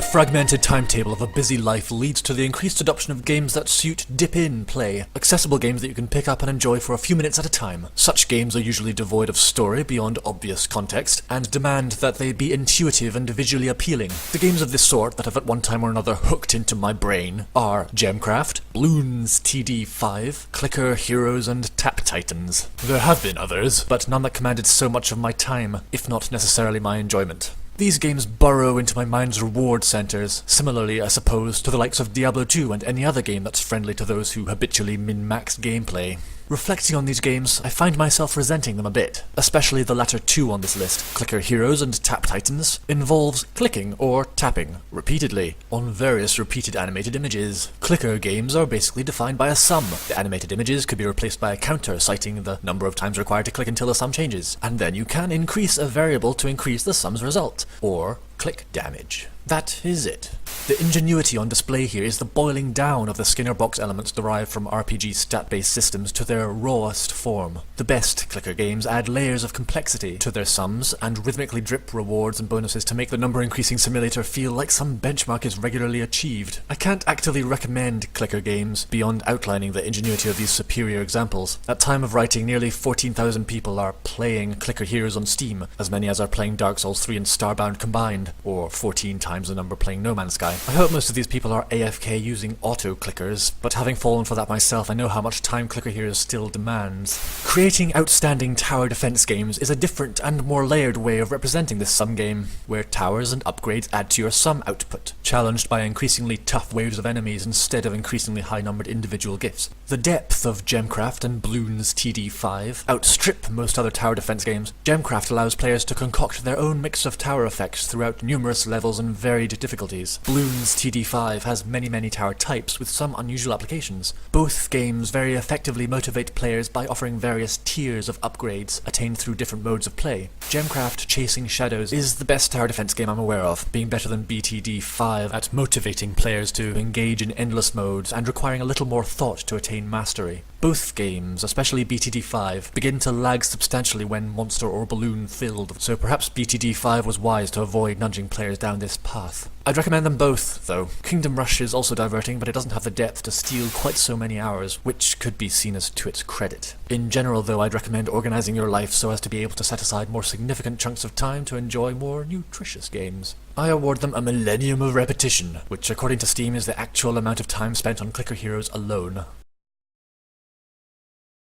fragmented timetable of a busy life leads to the increased adoption of games that suit dip-in play, accessible games that you can pick up and enjoy for a few minutes at a time. Such games are usually devoid of story beyond obvious context, and demand that they be intuitive and visually appealing. The games of this sort that have at one time or another hooked into my brain are Gemcraft, Bloons TD5, Clicker Heroes, and Tap Titans. There have been others, but none that commanded so much of my time, if not necessarily my enjoyment. These games burrow into my mind's reward centers, similarly I suppose to the likes of Diablo 2 and any other game that's friendly to those who habitually min-max gameplay. Reflecting on these games, I find myself resenting them a bit, especially the latter two on this list, Clicker Heroes and Tap Titans, involves clicking or tapping, repeatedly, on various repeated animated images. Clicker games are basically defined by a sum. The animated images could be replaced by a counter citing the number of times required to click until the sum changes, and then you can increase a variable to increase the sum's result, or click damage. That is it. The ingenuity on display here is the boiling down of the Skinner box elements derived from RPG stat-based systems to their rawest form. The best clicker games add layers of complexity to their sums and rhythmically drip rewards and bonuses to make the number-increasing simulator feel like some benchmark is regularly achieved. I can't actively recommend clicker games beyond outlining the ingenuity of these superior examples. At time of writing, nearly 14,000 people are playing Clicker Heroes on Steam, as many as are playing Dark Souls 3 and Starbound combined, or 14 times the number playing No Man's Sky. I hope most of these people are AFK using auto-clickers, but having fallen for that myself, I know how much time Clicker Heroes still demands. Creating outstanding tower defense games is a different and more layered way of representing this sum game, where towers and upgrades add to your sum output, challenged by increasingly tough waves of enemies instead of increasingly high-numbered individual gifts. The depth of Gemcraft and Bloons TD5 outstrip most other tower defense games. Gemcraft allows players to concoct their own mix of tower effects throughout numerous levels and varied difficulties. Bloons TD5 has many tower types with some unusual applications. Both games very effectively motivate players by offering various tiers of upgrades attained through different modes of play. Gemcraft Chasing Shadows is the best tower defense game I'm aware of, being better than BTD5 at motivating players to engage in endless modes and requiring a little more thought to attain mastery. Both games, especially BTD5, begin to lag substantially when monster or balloon filled, so perhaps BTD5 was wise to avoid nudging players down this path. I'd recommend them both, though. Kingdom Rush is also diverting, but it doesn't have the depth to steal quite so many hours, which could be seen as to its credit. In general, though, I'd recommend organizing your life so as to be able to set aside more significant chunks of time to enjoy more nutritious games. I award them a millennium of repetition, which according to Steam is the actual amount of time spent on Clicker Heroes alone.